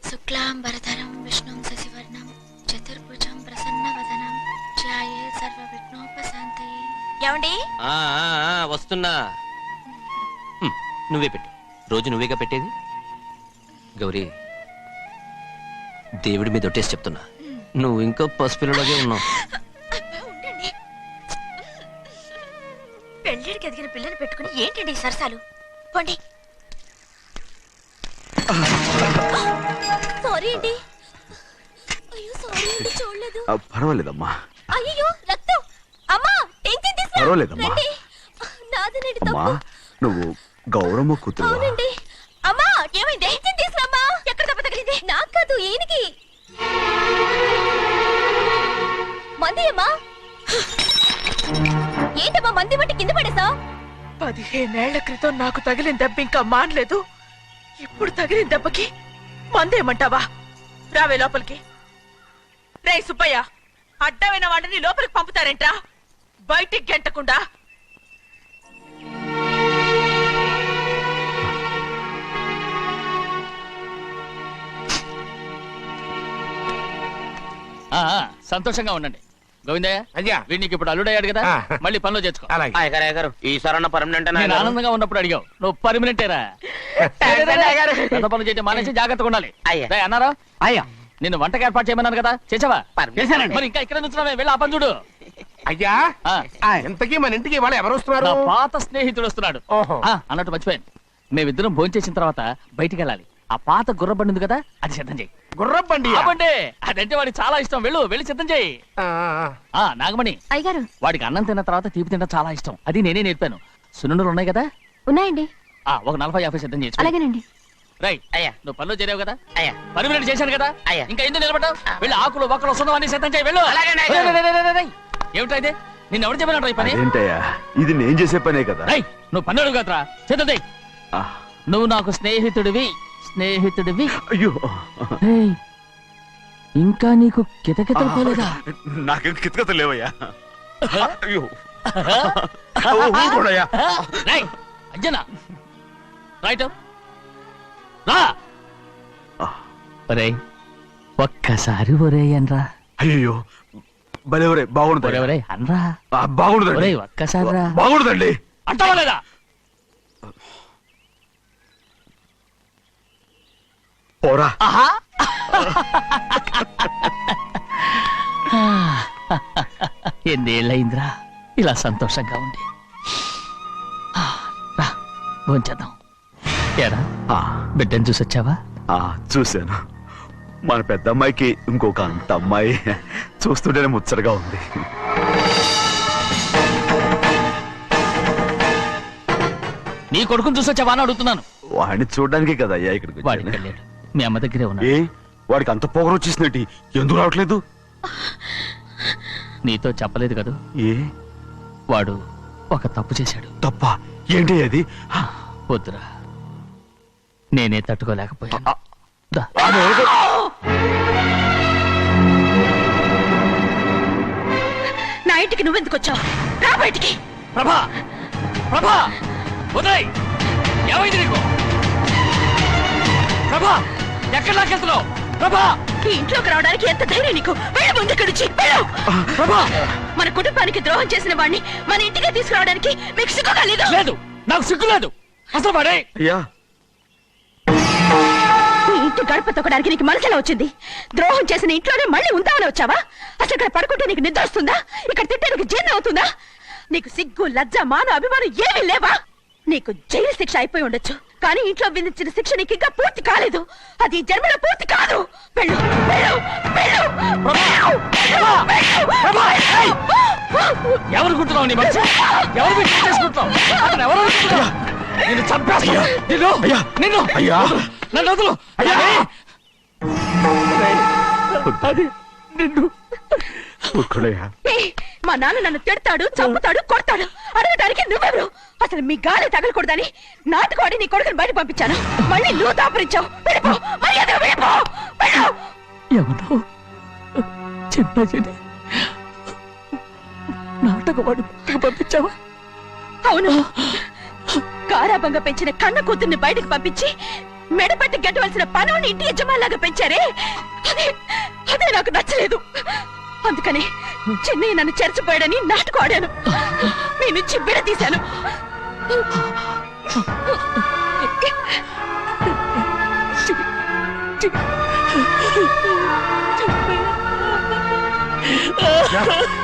శుక్లాంబరధరం విష్ణుం శశివర్ణం చతుర్భుజం ప్రసన్నవదనం ధ్యాయే సర్వవిఘ్నోపశాంతయే. ఏమండి? వస్తున్నా. నువ్వే పెట్టు. రోజు నువ్వేగా పెట్టేది. గౌరీ, దేవుడి మీద ఒట్టేసి చెప్తున్నా, నువ్వు ఇంకా పసిపిల్లలాగే ఉన్నావు. పెళ్ళిడికి ఎదిగిన పిల్లని పెట్టుకుని ఏంటండి ఈ సరసాలు? పోండి. సారీ అండి. అయ్యో సారీ అండి, చూడలేదు. పర్వాలేదమ్మా. అయ్యో రక్తం. అమ్మా టెన్షన్ తీసుకో. పర్వాలేదమ్మా. నాదనండి అమ్మా, తప్పు. నువ్వు గౌరమ్మ కూతురు. అవునండి. అమ్మా ఏమైంది? టెన్షన్ తీసుకురామ్మా. ఎక్కడ దెబ్బ తగిలింది? నాకు కాదు, ఈయనకి. మంది అమ్మా. ఏంటమ్మా మంది బట్టి కింద పడేసా? 15 ఏళ్ల క్రితం నాకు తగిలిన దెబ్బ ఇంకా మానలేదు. ఇప్పుడు తగిలిన దెబ్బకి మందేమంటావా? రావే లోపలికి. రే సుబ్బయ్య, అడ్డమైన వాడిని లోపలికి పంపుతారేంట్రా? బయటికి గెంటకుండా. సంతోషంగా ఉండండి. గోవిందయ్య, అయ్యా, వీడికి ఇప్పుడు అల్లుడయ్యాడు కదా, మళ్ళీ పనిలో చేర్చుకో. ఈసారన్నా పర్మనెంట్. నేను ఆనందంగా ఉన్నప్పుడు అడిగావు, నువ్వు పర్మనెంటేరా. పెద్ద పనులు చేయడం మానేసి జాగ్రత్తగా ఉండాలి. అన్నారా? అయ్యా, నిన్ను వంటకి ఏర్పాటు చేయమన్నాను కదా, చేసావా? మరి ఇంకా ఇక్కడ నుంచున్నావే, వెళ్ళి ఆ పని చూడు. అయ్యా, ఇంతకీ మన ఇంటికి వాళ్ళు ఎవరు వస్తున్నారు? నా పాత స్నేహితుడు వస్తున్నాడు. అన్నట్టు మర్చిపోయాను, మేమిద్దరం భోంచేసిన తర్వాత బయటికి వెళ్ళాలి. ఆ పాత గుర్రబండి ఉంది కదా, అది సిద్ధం చేయి. గుర్రబండి? అదంటే వాడికి చాలా ఇష్టం. వెళ్ళి సిద్ధం చేయి. నాగమణి, అయ్యగారు, వాడికి అన్నం తిన్న తర్వాత తీపి తినడం చాలా ఇష్టం. అది నేనే నేర్పాను. సున్నుండలు ఉన్నాయి కదా? ఉన్నాయండి. ఒక 40-50 సిద్ధం చేసి. అలాగేనండి. రై అయ్యా, నువ్వు పనిలో చేరావు కదా, పర్మినెంట్ చేశాను కదా, ఇంకా ఎందుకు నిలబడ్డావు? వెళ్ళి ఆకులు ఒక్కలు వస్తుందో అన్ని సిద్ధం చేయి. వెళ్ళు. ఏమిటా ఇదే? నిన్ను ఎవరు చెప్పినట్టు ఈ పని? ఏంటయ్యా, ఇది నేను చేసే పనే కదా. రై, నువ్వు పని అడుగు కదరా, సిద్ధం చేయి. నువ్వు నాకు స్నేహితుడివి. అయ్యో, ఇంకా నీకు కితకితలు పోలేదా? నాకేం కితకితలు లేవయ్యా. అయ్యో, అంజనా రైట్ రా. ఒరే ఒక్కసారి ఒరే అనరా. అయ్యో, భలే ఒరే, బాగుంటుంది. ఒరే అనరా, బాగుండదండి. ఒక్కసారి రా. బాగుండదండి. అంటావా లేదా? పోరా. ఎన్నేళ్ళయిందిరా ఇలా సంతోషంగా ఉండి. రా భోంచేద్దాం. ఏరా బిడ్డను చూసొచ్చావా? చూశాను. మన పెద్ద అమ్మాయికి ఇంకొక అంత అమ్మాయి. చూస్తుంటేనే ముచ్చటగా ఉంది. నీ కొడుకుని చూసొచ్చావా అని అడుగుతున్నాను. వాడిని చూడడానికి కదా అయ్యా ఇక్కడికి. వాడికి వెళ్ళాడు, మీ అమ్మ దగ్గరే ఉన్నాడు. వాడికి అంత పొగరు వచ్చేసినట్టు ఎందుకు రావట్లేదు? నీతో చెప్పలేదు కదా. వాడు ఒక తప్పు చేశాడు. తప్ప? ఏంటి అది? వద్దురా, నేనే తట్టుకోలేకపోయాను. నా ఇంటికి నువ్వెందుకు వచ్చావు? రా బయటికి. ప్రభా, ప్రభా, వదిలేయ్. ఏమైంది నీకు? ప్రభా, ఎక్కడ లాకెళ్తున్నావు? ప్రభా, ఈ ఇంట్లోకి రావడానికి ఎంత ధైర్యం నీకు? వెళ్ళ ముందు ఇక్కడి నుంచి వెళ్ళు. ప్రభా, మన కుటుంబానికి ద్రోహం చేసిన వాడిని మన ఇంటికే తీసుకురావడానికి మీకు సిగ్గుగా లేదు? లేదు, నాకు సిగ్గు లేదు అసలు. వాడే అయ్యా, ఈ ఇంటి గడప తొక్కడానికి నీకు మనసులా వచ్చింది? ద్రోహం చేసిన ఇంట్లోనే మళ్ళీ ఉందామని వచ్చావా? అసలు ఇక్కడ పడుకుంటే నీకు నిద్ర వస్తుందా? ఇక్కడ తింటే నీకు జీర్ణం అవుతుందా? నీకు సిగ్గు, లజ్జ, మాన, అభిమానం ఏమీ లేవా? నీకు జైలు శిక్ష అయిపోయి ఉండొచ్చు, కానీ ఇంట్లో విధించిన శిక్ష నీకు ఇంకా పూర్తి కాలేదు. అది జన్మలో పూర్తి కాదు. వెళ్ళు, వెళ్ళు, వెళ్ళు. ఎవరు గుంటున్నావు? నీ మంచి ఎవరు చేసుకుంటున్నావు? అతను ఎవరు? నిన్ను చంపేస్తా. నిన్ను అయ్యా, నన్ను వదులు. అది నిన్ను. మా నాన్న నన్ను తిడతాడు, చంపుతాడు, కొడతాడు. అడగడానికి నువ్వెవరు? అసలు మీ గాలి తగలకూడదని నాటుకోడి నీ కొడుకుని బయట పంపించాను. మళ్ళీ నువ్వు దాపరించావు. వెళ్ళిపో, మర్యాదగా వెళ్ళిపో. ఎవరు చిన్న నాటకవాడు పంపించావా? అవును, గారాబంగా పెంచిన కన్న కూతుర్ని బయటకు పంపించి మెడపట్టి గెట్టవలసిన పనుని ఇంటి యజమానిలాగా పెంచారే అదే అదే నాకు నచ్చలేదు. అందుకని చిన్నయ్య నన్ను చెరచిపోయాడని నాటకం ఆడాను. మీ నుంచి విడదీశాను.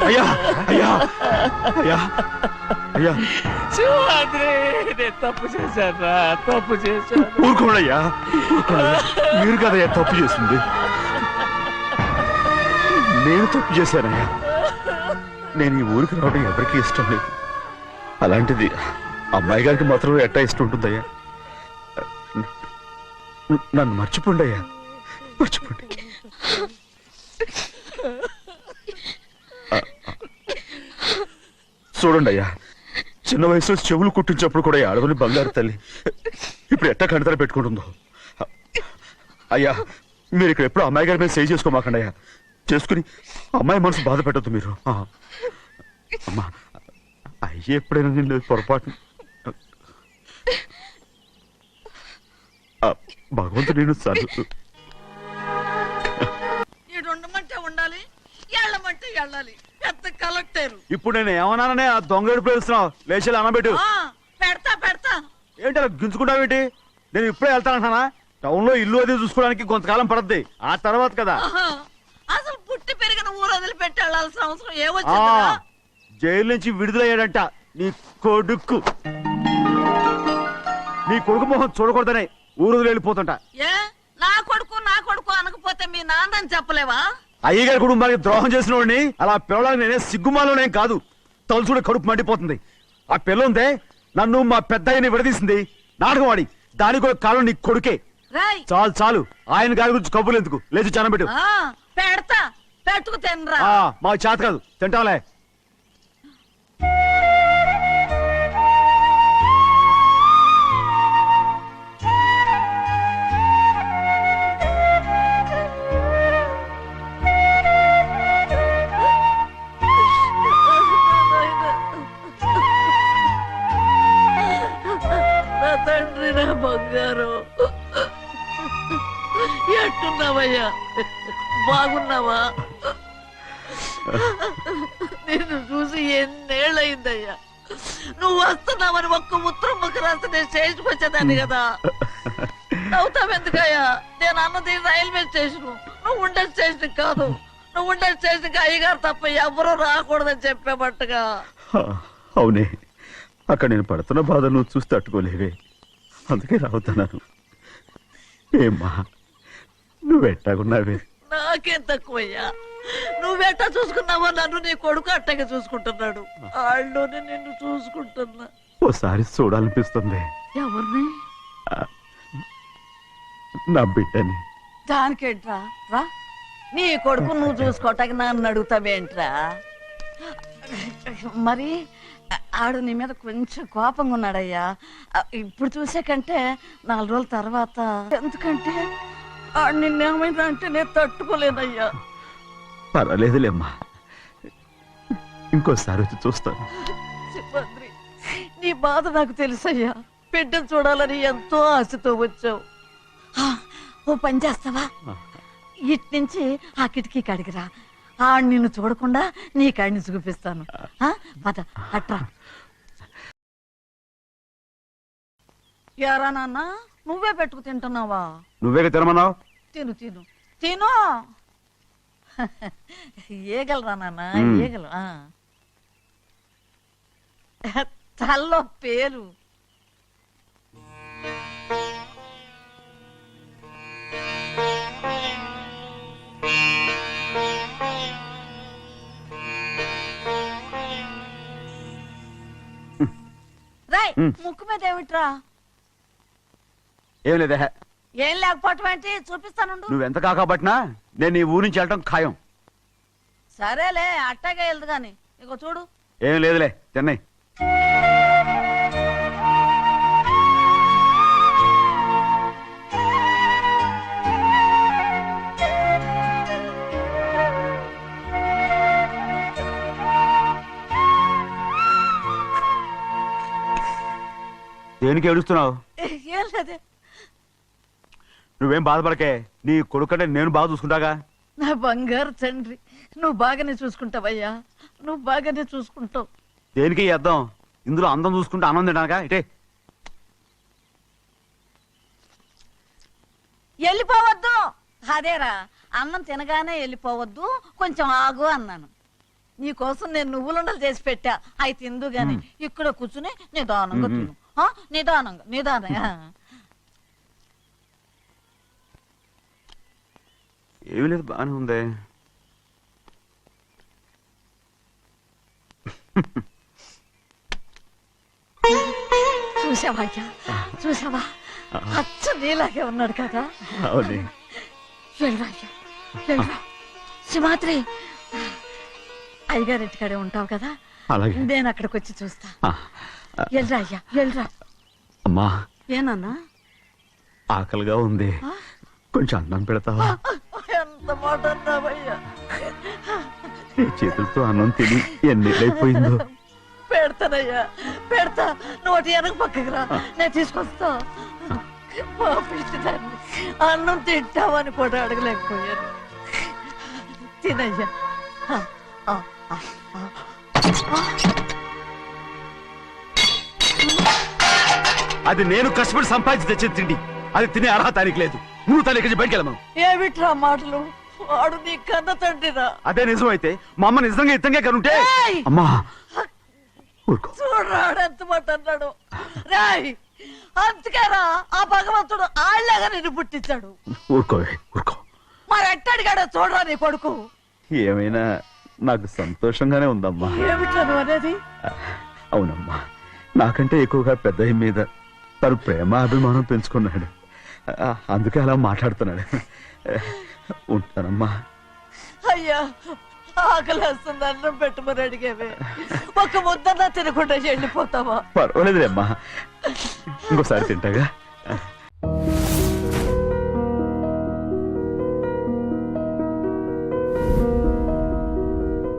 అయ్యా అయ్యా అయ్యా అయ్యా శివాద్రి, నేను తప్పు చేశాను, తప్పు చేశాను. ఊరుకోండయ్యా, మీరు కదయ్యా తప్పు చేసింది. నేను తప్పు చేశానయ్యా. నేను ఈ ఊరికి రావడం ఎవరికి ఇష్టం లేదు. అలాంటిది అమ్మాయి గారికి మాత్రం ఎట్టా ఇష్టం ఉంటుందయ్యా. నన్ను మర్చిపోండి అయ్యా, మర్చిపోండి. చూడండి అయ్యా, చిన్న వయసులో చెవులు కుట్టించినప్పుడు కూడా ఆడవని బంగారు తల్లి ఇప్పుడు ఎట్టా కంటతర పెట్టుకుంటుందో. అయ్యా, మీరు ఇక్కడ ఎప్పుడు అమ్మాయి గారి మీద సేవ్ చేసుకోమాకండి అయ్యా. చేసుకుని అమ్మాయి మనసు బాధ పెట్టద్దు మీరు. అమ్మా, అయ్యే ఎప్పుడైనా నేను పొరపాటు భగవంతుడు నేను సర్దు. ఉండమంటే ఉండాలి, ఎళ్ళమంటే వెళ్ళాలి. పెద్ద కలెక్టర్. ఇప్పుడు నేను ఏమన్నాననే ఆ దొంగ ఎడుపు వేస్తున్నావు. లేచి అనబెట్టు. పెడతా పెడతా. ఏంటి అలా గించుకుంటావేంటి? నేను ఇప్పుడే వెళ్తానంటానా? టౌన్ లో ఇల్లు అది చూసుకోవడానికి కొంతకాలం పడద్ది. ఆ తర్వాత కదా. అసలు పుట్టి పెరిగిన ఊరు వదిలిపెట్టి వెళ్ళాల్సిన అవసరం ఏమొచ్చిందా? జైలు నుంచి విడుదలయ్యాడంట నీ కొడుకు. నీ కొడుకు మొహం చూడకూడదనే ఊరు వదిలి వెళ్ళిపోతుంట. ఏ నా కొడుకు అనకపోతే మీ నాన్నని చెప్పలేవా? అయ్యగారి కుటుంబానికి ద్రోహం చేసిన వాడిని అలా పిల్లడానికి నేనే సిగ్గుమాలోనేం కాదు. తలుచుడే కడుపు మండిపోతుంది. ఆ పిల్ల ఉందే నన్ను మా పెద్దయ్యని విడదీసింది. నాటకం వాడి దానికి కూడా కాలం నీ కొడుకే. చాలు చాలు, ఆయన గారి గురించి కబుర్లు ఎందుకు? లేచి జనబెట్టు. పెడతా, పెట్టుకు తినరా. మా చేత కాదు, తింటాలే. నా తండ్రి, నా బంగారు, ఎట్టున్నావయ్యా? బాగున్నావా? నిన్ను చూసి ఎన్నేళ్ళయిందయ్యా. నువ్వు వస్తున్నావని ఒక్క ఉత్తరం ముక్క రాస్తే నేను స్టేషన్కి వచ్చేదాన్ని కదా. నవ్వుతావెందుకయ్యా? నేను అన్నది రైల్వే స్టేషన్, నువ్వు ఉండే స్టేషన్ కాదు. నువ్వు ఉండే స్టేషన్కి అయ్యగారు తప్ప ఎవరూ రాకూడదని చెప్పేమట్టుగా. అవునే, అక్కడ నేను పడుతున్న బాధ నువ్వు చూసి తట్టుకోలేవే, అందుకే రావుతున్నాను. ఏమ్మా, నువ్వెట్టాగున్నావే? నాకేం తక్కువయ్యా. నువ్వెట్టా చూసుకున్నావో నన్ను నీ కొడుకు అట్టగా చూసుకుంటున్నాడు. వాళ్ళలోనే నిన్ను చూసుకుంటున్నా. ఓసారి చూడాలనిపిస్తుంది. ఎవరిని? నా బిడ్డని. దానికేంట్రా? రా, నీ కొడుకు నువ్వు చూసుకోవటానికి నన్ను అడుగుతావేంట్రా? మరి ఆడు నీ మీద కొంచెం కోపంగా ఉన్నాడయ్యా. ఇప్పుడు చూసే కంటే 4 రోజుల తర్వాత. ఎందుకంటే ఆడు నిన్నేమైనా అంటే నేను తట్టుకోలేదయ్యా. పర్వాలేదులేమ్మా, ఇంకోసారి వచ్చి చూస్తాను. శివాద్రి, నీ బాధ నాకు తెలుసయ్యా. బిడ్డను చూడాలని ఎంతో ఆశతో వచ్చావు. ఓ పని చేస్తావా? ఇటు నుంచి ఆ కిటికీ కాడికిరా. ఆడు నిన్ను చూడకుండా నీ కాడిని చూపిస్తాను. పద అట్రా. యారా నాన్న, నువ్వే పెట్టుకు తింటున్నావా? నువ్వే తినమన్నావు. తిను తిను తిను. ఏగలరా నాన్న, ఏగలు. తల్లో పేరు. రాయ్, ముక్కు మీద ఏమిట్రా? ఏం లేదే. ఏం లేకపోవటం ఏంటి? చూపిస్తాను. నువ్వెంత కాకబట్టినా నేను ఈ ఊరి నుంచి వెళ్ళటం ఖాయం. సరేలే, అట్టాగే వెళ్దు గాని. ఇగో చూడు. ఏం లేదులే, తిన్నాయి. దేనికి ఏడుస్తున్నావు? ఏం లేదే. నువ్వేం బాధపడకే, నీ కొడుకంటే నేను బాగా చూసుకుంటాగా. నా బంగారు తండ్రి, నువ్వు బాగానే చూసుకుంటావయ్యా, నువ్వు బాగానే చూసుకుంటావు. దేనికి ఈ అద్దం? ఇందులో అందం చూసుకుంటే ఆనందం తినడానికా? ఇటే వెళ్ళిపోవద్దు. అదేరా, అన్నం తినగానే వెళ్ళిపోవద్దు, కొంచెం ఆగు అన్నాను. నీకోసం నేను నువ్వులుండలు చేసి పెట్టా, అవి తిందు గాని ఇక్కడ కూర్చుని నిదానంగా తిను. నిదానంగా నిదానంగా. ఏమీ లేదు, బాగానే ఉంది. చూసావా అయ్యా, చూసావా? అచ్చ నీలాగే ఉన్నాడు కదా. అవునే. వెళ్ళరా అయ్యా, వెళ్ళరా. సింహాద్రి, అయ్యగారింటికాడే ఉంటావు కదా, అలాగే. నేను అక్కడికి వచ్చి చూస్తా. వెళ్ళరా అయ్యా, వెళ్ళరా. అమ్మా, ఏనన్నా? ఆకలిగా ఉంది, కొంచెం అన్నం పెడతావా? ఎంత మాట అన్నావయ్యా. నీ చేతులతో అన్నం తిని ఎన్నిళ్ళైపోయిందో. పెడతానయ్యా, పెడతా. నోటి వెనక పక్కకి రా, నేను తీసుకొస్తా. పాపించదాన్ని అన్నం తింటావని కూడా అడగలేకపోయాను. తినయ్యా. అది నేను కష్టపడి సంపాదించి తెచ్చేది తిండి, అది తినే అర్హత ఆయనకి లేదు. నువ్వు తన ఇక్కడి బయటికి వెళ్ళమను. ఏమిట్రా మాటలు? వాడు నీ కన్న తండ్రిరా. అదే నిజం అయితే మా అమ్మ నిజంగా ఇతంగా కనుంటే. అమ్మా ఊరుకో. చూడరాడు ఎంత మాట అన్నాడు. రాయ్, అందుకేరా ఆ భగవంతుడు ఆళ్ళగా నిన్ను పుట్టించాడు. ఊరుకోవే, ఊరుకో. మరి ఎట్టడిగాడో చూడరా నీ కొడుకు. ఏమైనా నాకు సంతోషంగానే ఉందమ్మా. ఏమిట్రా నువ్వు అనేది? అవునమ్మా, నాకంటే ఎక్కువగా పెద్ద మీద తను ప్రేమ అభిమానం పెంచుకున్నాడు, అందుకే అలా మాట్లాడుతున్నాడు. ఉంటానమ్మా. అయ్యా, ఆకలేస్తుంది, అన్నం పెట్టమని అడిగేవే. ఒక ముద్దన్నా తినకుండా వెళ్ళిపోతావా? పర్వాలేదులేమ్మా, ఇంకోసారి తింటాగా.